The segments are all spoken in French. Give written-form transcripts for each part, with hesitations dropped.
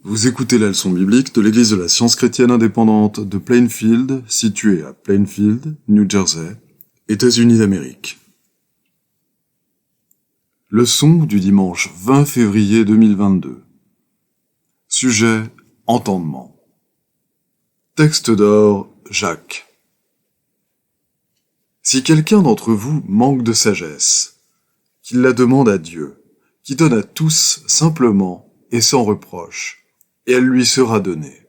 Vous écoutez la leçon biblique de l'Église de la Science chrétienne indépendante de Plainfield, située à Plainfield, New Jersey, États-Unis d'Amérique. Leçon du dimanche 20 février 2022. Sujet: entendement. Texte d'or, Jacques. Si quelqu'un d'entre vous manque de sagesse, qu'il la demande à Dieu, qui donne à tous simplement et sans reproche, et elle lui sera donnée.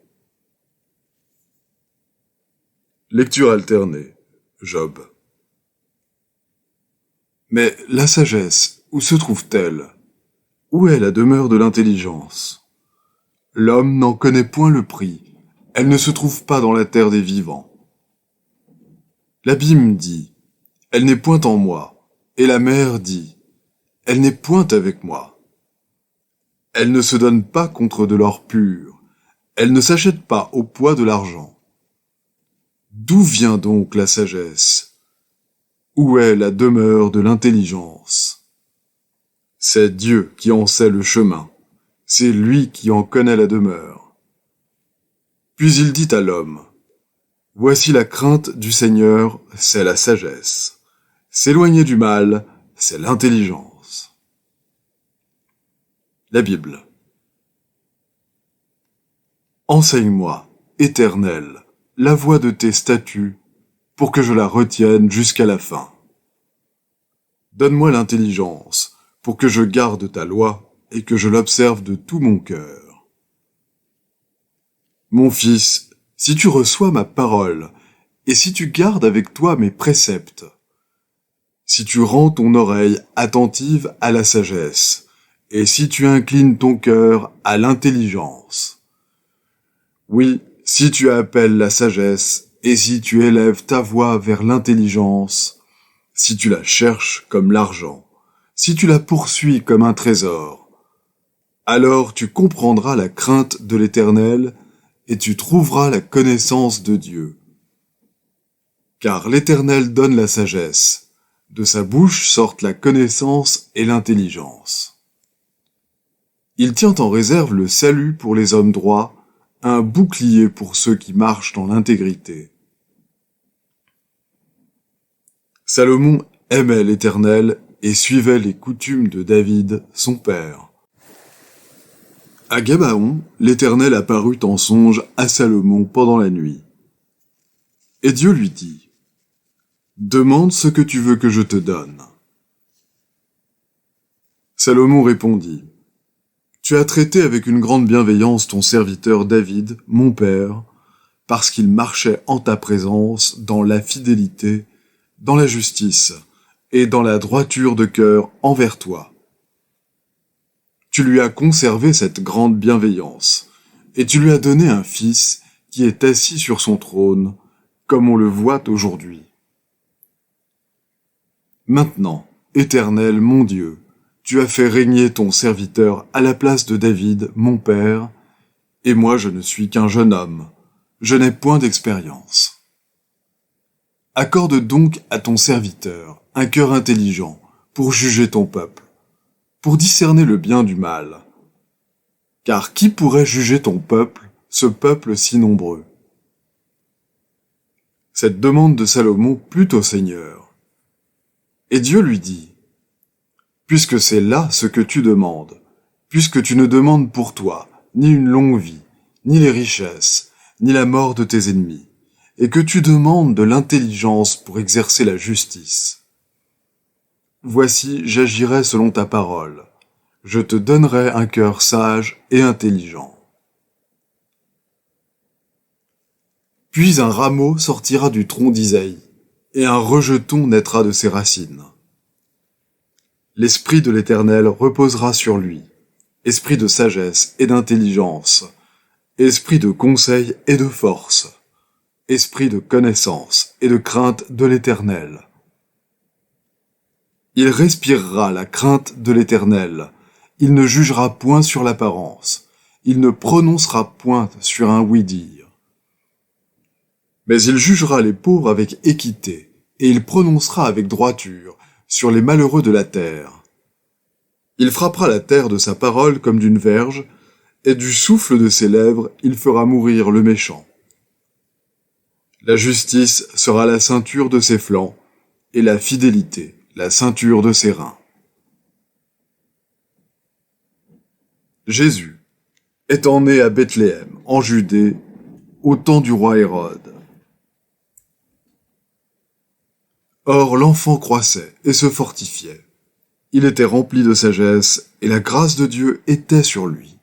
Lecture alternée, Job. Mais la sagesse, où se trouve-t-elle? Où est la demeure de l'intelligence? L'homme n'en connaît point le prix, elle ne se trouve pas dans la terre des vivants. L'abîme dit, elle n'est point en moi, et la mer dit, elle n'est point avec moi. Elle ne se donne pas contre de l'or pur, elle ne s'achète pas au poids de l'argent. D'où vient donc la sagesse? Où est la demeure de l'intelligence? C'est Dieu qui en sait le chemin, c'est lui qui en connaît la demeure. Puis il dit à l'homme, « Voici la crainte du Seigneur, c'est la sagesse. S'éloigner du mal, c'est l'intelligence. » La Bible. Enseigne-moi, Éternel, la voie de tes statuts, pour que je la retienne jusqu'à la fin. Donne-moi l'intelligence, pour que je garde ta loi et que je l'observe de tout mon cœur. Mon fils, si tu reçois ma parole, et si tu gardes avec toi mes préceptes, si tu rends ton oreille attentive à la sagesse, et si tu inclines ton cœur à l'intelligence. Oui, si tu appelles la sagesse, et si tu élèves ta voix vers l'intelligence, si tu la cherches comme l'argent, si tu la poursuis comme un trésor, alors tu comprendras la crainte de l'Éternel, et tu trouveras la connaissance de Dieu. Car l'Éternel donne la sagesse, de sa bouche sortent la connaissance et l'intelligence. Il tient en réserve le salut pour les hommes droits, un bouclier pour ceux qui marchent dans l'intégrité. Salomon aimait l'Éternel et suivait les coutumes de David, son père. À Gabaon, l'Éternel apparut en songe à Salomon pendant la nuit. Et Dieu lui dit, « Demande ce que tu veux que je te donne. » Salomon répondit, « Tu as traité avec une grande bienveillance ton serviteur David, mon père, parce qu'il marchait en ta présence dans la fidélité, dans la justice et dans la droiture de cœur envers toi. Tu lui as conservé cette grande bienveillance, et tu lui as donné un fils qui est assis sur son trône, comme on le voit aujourd'hui. Maintenant, Éternel mon Dieu, tu as fait régner ton serviteur à la place de David, mon père, et moi je ne suis qu'un jeune homme, je n'ai point d'expérience. Accorde donc à ton serviteur un cœur intelligent pour juger ton peuple, pour discerner le bien du mal. Car qui pourrait juger ton peuple, ce peuple si nombreux? Cette demande de Salomon plut au Seigneur. Et Dieu lui dit, « Puisque c'est là ce que tu demandes, puisque tu ne demandes pour toi ni une longue vie, ni les richesses, ni la mort de tes ennemis, et que tu demandes de l'intelligence pour exercer la justice. Voici, j'agirai selon ta parole. Je te donnerai un cœur sage et intelligent. » Puis un rameau sortira du tronc d'Isaïe, et un rejeton naîtra de ses racines. L'Esprit de l'Éternel reposera sur lui, esprit de sagesse et d'intelligence, esprit de conseil et de force, esprit de connaissance et de crainte de l'Éternel. Il respirera la crainte de l'Éternel, il ne jugera point sur l'apparence, il ne prononcera point sur un oui-dire. Mais il jugera les pauvres avec équité, et il prononcera avec droiture sur les malheureux de la terre. Il frappera la terre de sa parole comme d'une verge, et du souffle de ses lèvres il fera mourir le méchant. La justice sera la ceinture de ses flancs, et la fidélité la ceinture de ses reins. Jésus, étant né à Bethléem, en Judée, au temps du roi Hérode. Or l'enfant croissait et se fortifiait. Il était rempli de sagesse, et la grâce de Dieu était sur lui.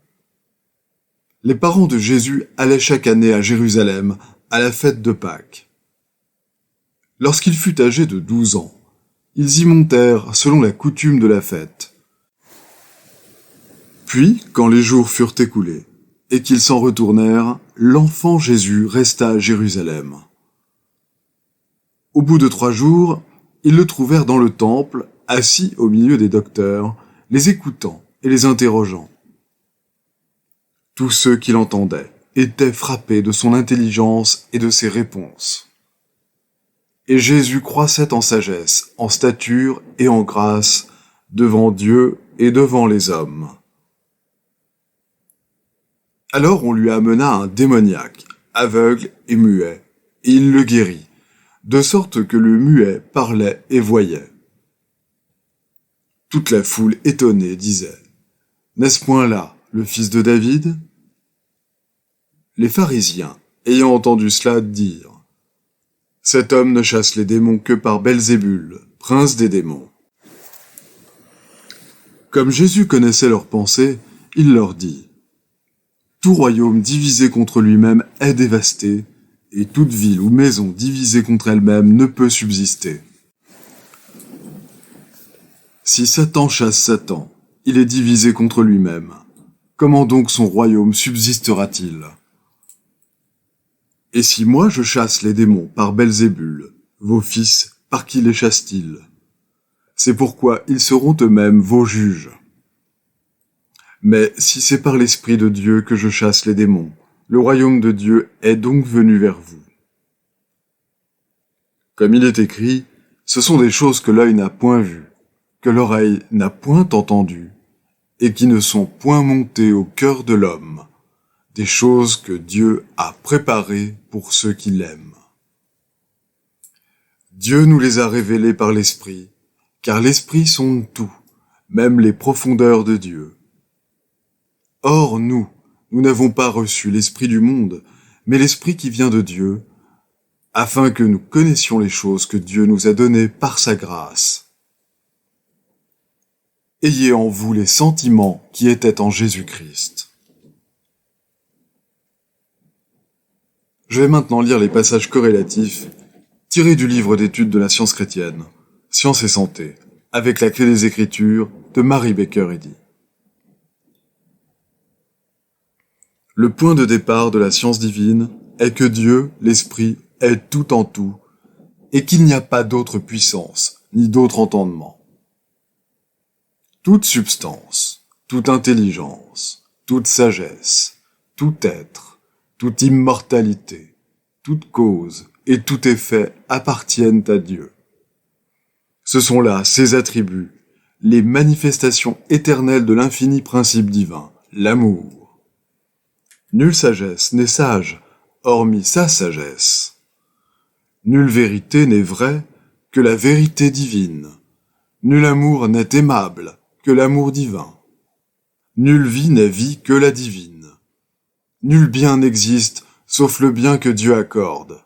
Les parents de Jésus allaient chaque année à Jérusalem, à la fête de Pâques. Lorsqu'il fut âgé de 12 ans, ils y montèrent selon la coutume de la fête. Puis, quand les jours furent écoulés, et qu'ils s'en retournèrent, l'enfant Jésus resta à Jérusalem. Au bout de 3 jours, ils le trouvèrent dans le temple, assis au milieu des docteurs, les écoutant et les interrogeant. Tous ceux qui l'entendaient étaient frappés de son intelligence et de ses réponses. Et Jésus croissait en sagesse, en stature et en grâce, devant Dieu et devant les hommes. Alors on lui amena un démoniaque, aveugle et muet, et il le guérit, de sorte que le muet parlait et voyait. Toute la foule étonnée disait : « N'est-ce point là le fils de David ? » Les pharisiens, ayant entendu cela, dirent : « Cet homme ne chasse les démons que par Belzébul, prince des démons. » Comme Jésus connaissait leurs pensées, il leur dit : « Tout royaume divisé contre lui-même est dévasté, et toute ville ou maison divisée contre elle-même ne peut subsister. Si Satan chasse Satan, il est divisé contre lui-même. Comment donc son royaume subsistera-t-il ? Et si moi je chasse les démons par Belzébul, vos fils, par qui les chassent-ils ? C'est pourquoi ils seront eux-mêmes vos juges. Mais si c'est par l'Esprit de Dieu que je chasse les démons, le royaume de Dieu est donc venu vers vous. Comme il est écrit, ce sont des choses que l'œil n'a point vues, que l'oreille n'a point entendues, et qui ne sont point montées au cœur de l'homme, des choses que Dieu a préparées pour ceux qui l'aiment. Dieu nous les a révélées par l'Esprit, car l'Esprit sonde tout, même les profondeurs de Dieu. Or nous n'avons pas reçu l'Esprit du monde, mais l'Esprit qui vient de Dieu, afin que nous connaissions les choses que Dieu nous a données par sa grâce. Ayez en vous les sentiments qui étaient en Jésus-Christ. Je vais maintenant lire les passages corrélatifs tirés du livre d'études de la science chrétienne, Science et Santé, avec la clé des Écritures de Mary Baker Eddy. Le point de départ de la science divine est que Dieu, l'Esprit, est tout en tout, et qu'il n'y a pas d'autre puissance, ni d'autre entendement. Toute substance, toute intelligence, toute sagesse, tout être, toute immortalité, toute cause et tout effet appartiennent à Dieu. Ce sont là ses attributs, les manifestations éternelles de l'infini principe divin, l'amour. Nulle sagesse n'est sage, hormis sa sagesse. Nulle vérité n'est vraie que la vérité divine. Nul amour n'est aimable que l'amour divin. Nulle vie n'est vie que la divine. Nul bien n'existe sauf le bien que Dieu accorde.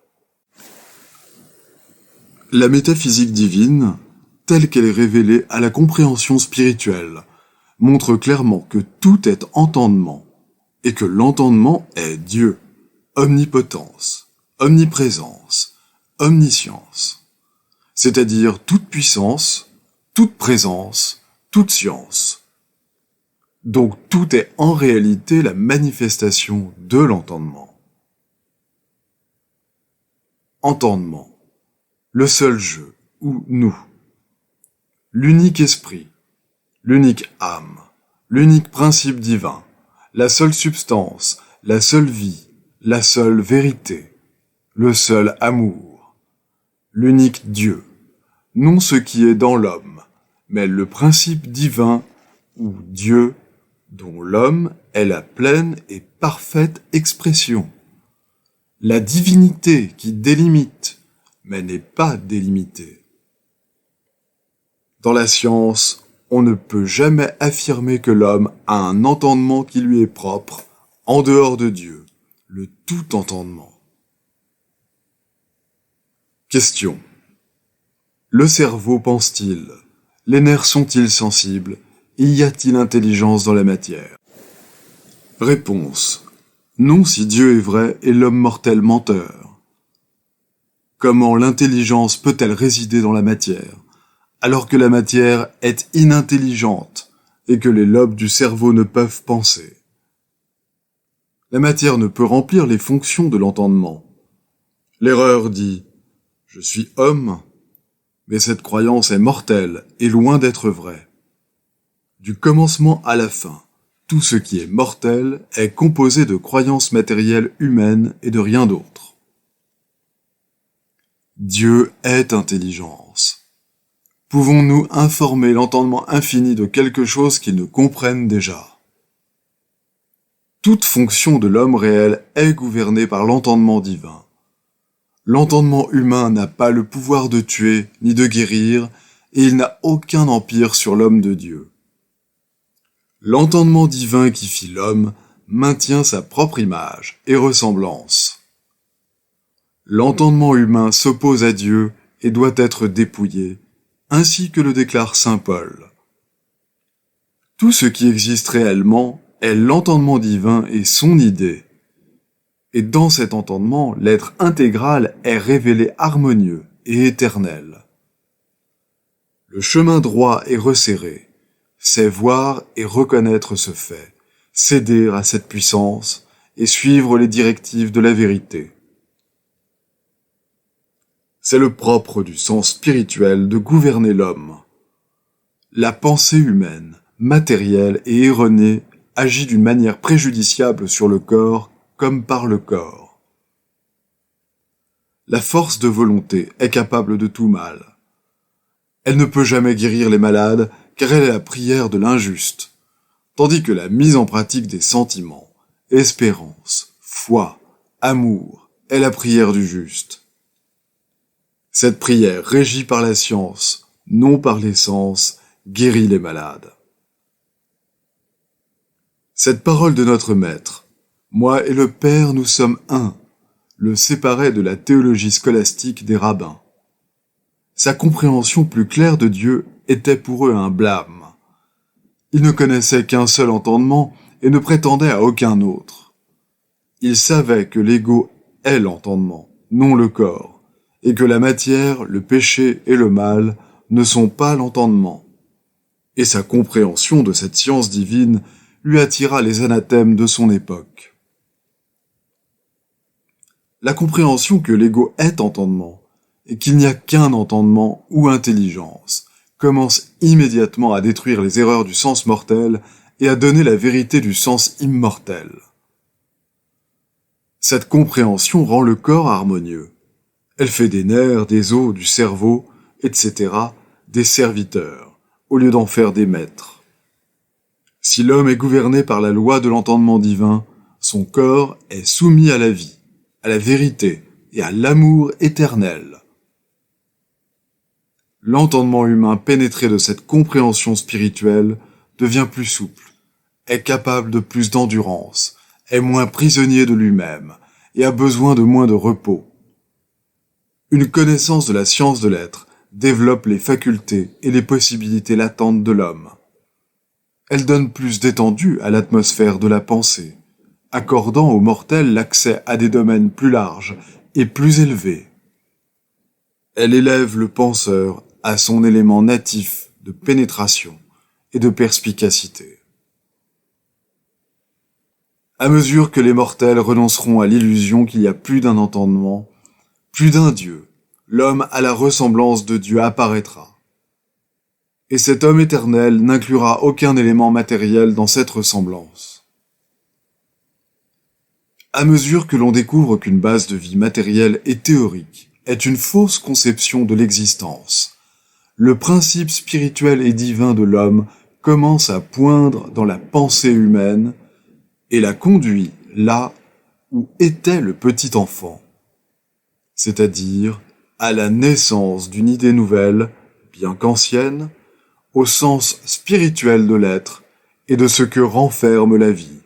La métaphysique divine, telle qu'elle est révélée à la compréhension spirituelle, montre clairement que tout est entendement, et que l'entendement est Dieu, omnipotence, omniprésence, omniscience, c'est-à-dire toute puissance, toute présence, toute science. Donc tout est en réalité la manifestation de l'entendement. Entendement, le seul jeu, ou nous, l'unique esprit, l'unique âme, l'unique principe divin, la seule substance, la seule vie, la seule vérité, le seul amour, l'unique Dieu, non ce qui est dans l'homme, mais le principe divin ou Dieu dont l'homme est la pleine et parfaite expression. La divinité qui délimite, mais n'est pas délimitée. Dans la science, on ne peut jamais affirmer que l'homme a un entendement qui lui est propre, en dehors de Dieu, le tout entendement. Question. Le cerveau pense-t-il? Les nerfs sont-ils sensibles? Y a-t-il intelligence dans la matière? Réponse. Non si Dieu est vrai et l'homme mortel menteur. Comment l'intelligence peut-elle résider dans la matière, alors que la matière est inintelligente et que les lobes du cerveau ne peuvent penser? La matière ne peut remplir les fonctions de l'entendement. L'erreur dit « Je suis homme », mais cette croyance est mortelle et loin d'être vraie. Du commencement à la fin, tout ce qui est mortel est composé de croyances matérielles humaines et de rien d'autre. Dieu est intelligence. Pouvons-nous informer l'entendement infini de quelque chose qu'il ne comprenne déjà? Toute fonction de l'homme réel est gouvernée par l'entendement divin. L'entendement humain n'a pas le pouvoir de tuer ni de guérir, et il n'a aucun empire sur l'homme de Dieu. L'entendement divin qui fit l'homme maintient sa propre image et ressemblance. L'entendement humain s'oppose à Dieu et doit être dépouillé, ainsi que le déclare saint Paul. Tout ce qui existe réellement est l'entendement divin et son idée. Et dans cet entendement, l'être intégral est révélé harmonieux et éternel. Le chemin droit est resserré, c'est voir et reconnaître ce fait, céder à cette puissance et suivre les directives de la vérité. C'est le propre du sens spirituel de gouverner l'homme. La pensée humaine, matérielle et erronée, agit d'une manière préjudiciable sur le corps comme par le corps. La force de volonté est capable de tout mal. Elle ne peut jamais guérir les malades car elle est la prière de l'injuste, tandis que la mise en pratique des sentiments, espérance, foi, amour est la prière du juste. Cette prière régie par la science, non par les sens, guérit les malades. Cette parole de notre Maître, « Moi et le Père, nous sommes un », le séparait de la théologie scolastique des rabbins. Sa compréhension plus claire de Dieu était pour eux un blâme. Ils ne connaissaient qu'un seul entendement et ne prétendaient à aucun autre. Ils savaient que l'ego est l'entendement, non le corps, et que la matière, le péché et le mal ne sont pas l'entendement. Et sa compréhension de cette science divine lui attira les anathèmes de son époque. La compréhension que l'ego est entendement, et qu'il n'y a qu'un entendement ou intelligence, commence immédiatement à détruire les erreurs du sens mortel et à donner la vérité du sens immortel. Cette compréhension rend le corps harmonieux. Elle fait des nerfs, des os, du cerveau, etc., des serviteurs, au lieu d'en faire des maîtres. Si l'homme est gouverné par la loi de l'entendement divin, son corps est soumis à la vie, à la vérité et à l'amour éternel. L'entendement humain pénétré de cette compréhension spirituelle devient plus souple, est capable de plus d'endurance, est moins prisonnier de lui-même et a besoin de moins de repos. Une connaissance de la science de l'être développe les facultés et les possibilités latentes de l'homme. Elle donne plus d'étendue à l'atmosphère de la pensée, accordant aux mortels l'accès à des domaines plus larges et plus élevés. Elle élève le penseur à son élément natif de pénétration et de perspicacité. À mesure que les mortels renonceront à l'illusion qu'il y a plus d'un entendement, plus d'un Dieu, l'homme à la ressemblance de Dieu apparaîtra. Et cet homme éternel n'inclura aucun élément matériel dans cette ressemblance. À mesure que l'on découvre qu'une base de vie matérielle et théorique est une fausse conception de l'existence, le principe spirituel et divin de l'homme commence à poindre dans la pensée humaine et la conduit là où était le petit enfant, c'est-à-dire à la naissance d'une idée nouvelle, bien qu'ancienne, au sens spirituel de l'être et de ce que renferme la vie.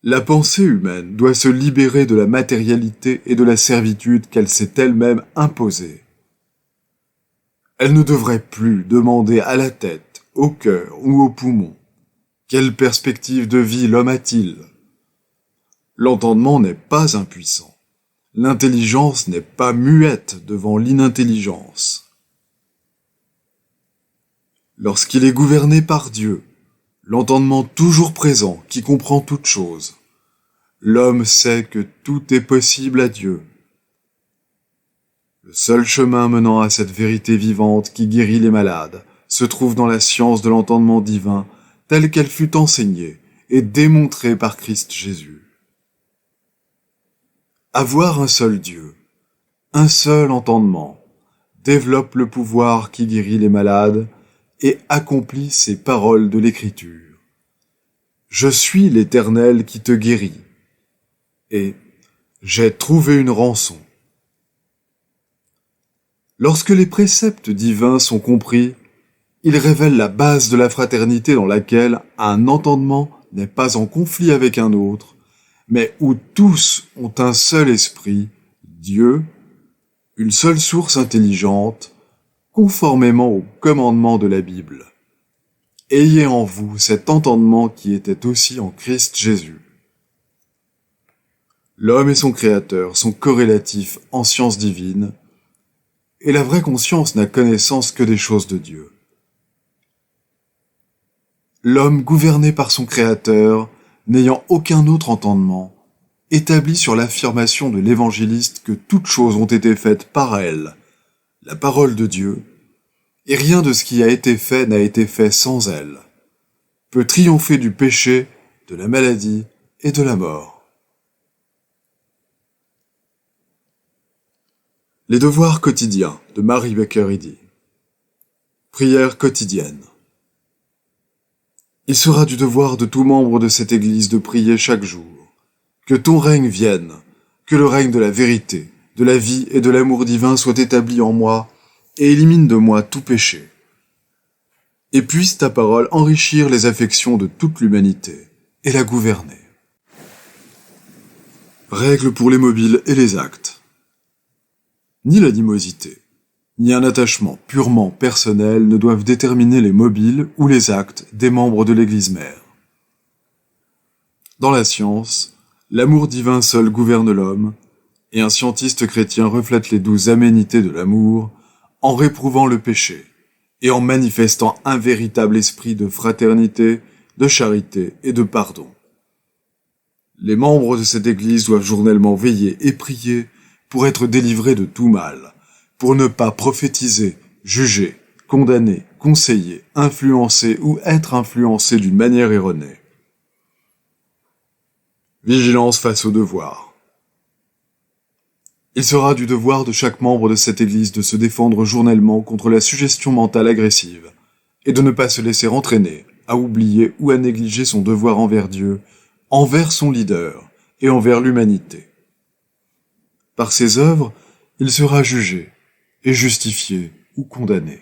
La pensée humaine doit se libérer de la matérialité et de la servitude qu'elle s'est elle-même imposée. Elle ne devrait plus demander à la tête, au cœur ou aux poumons. Quelle perspective de vie l'homme a-t-il? L'entendement n'est pas impuissant. L'intelligence n'est pas muette devant l'inintelligence. Lorsqu'il est gouverné par Dieu, l'entendement toujours présent qui comprend toute chose, l'homme sait que tout est possible à Dieu. Le seul chemin menant à cette vérité vivante qui guérit les malades se trouve dans la science de l'entendement divin telle qu'elle fut enseignée et démontrée par Christ Jésus. Avoir un seul Dieu, un seul entendement, développe le pouvoir qui guérit les malades et accomplit ces paroles de l'Écriture. Je suis l'Éternel qui te guérit, et j'ai trouvé une rançon. Lorsque les préceptes divins sont compris, ils révèlent la base de la fraternité dans laquelle un entendement n'est pas en conflit avec un autre, mais où tous ont un seul esprit, Dieu, une seule source intelligente, conformément au commandement de la Bible. Ayez en vous cet entendement qui était aussi en Christ Jésus. L'homme et son Créateur sont corrélatifs en science divine, et la vraie conscience n'a connaissance que des choses de Dieu. L'homme gouverné par son Créateur, n'ayant aucun autre entendement, établi sur l'affirmation de l'évangéliste que toutes choses ont été faites par elle, la parole de Dieu, et rien de ce qui a été fait n'a été fait sans elle, peut triompher du péché, de la maladie et de la mort. Les devoirs quotidiens de Mary Baker Eddy. Prière quotidienne. Il sera du devoir de tout membre de cette Église de prier chaque jour. Que ton règne vienne, que le règne de la vérité, de la vie et de l'amour divin soit établi en moi et élimine de moi tout péché. Et puisse ta parole enrichir les affections de toute l'humanité et la gouverner. Règles pour les mobiles et les actes. Ni l'animosité, ni un attachement purement personnel ne doivent déterminer les mobiles ou les actes des membres de l'Église mère. Dans la science, l'amour divin seul gouverne l'homme, et un scientiste chrétien reflète les douces aménités de l'amour en réprouvant le péché et en manifestant un véritable esprit de fraternité, de charité et de pardon. Les membres de cette Église doivent journellement veiller et prier pour être délivrés de tout mal, pour ne pas prophétiser, juger, condamner, conseiller, influencer ou être influencé d'une manière erronée. Vigilance face au devoir. Il sera du devoir de chaque membre de cette Église de se défendre journellement contre la suggestion mentale agressive et de ne pas se laisser entraîner à oublier ou à négliger son devoir envers Dieu, envers son leader et envers l'humanité. Par ses œuvres, il sera jugé et justifié ou condamné.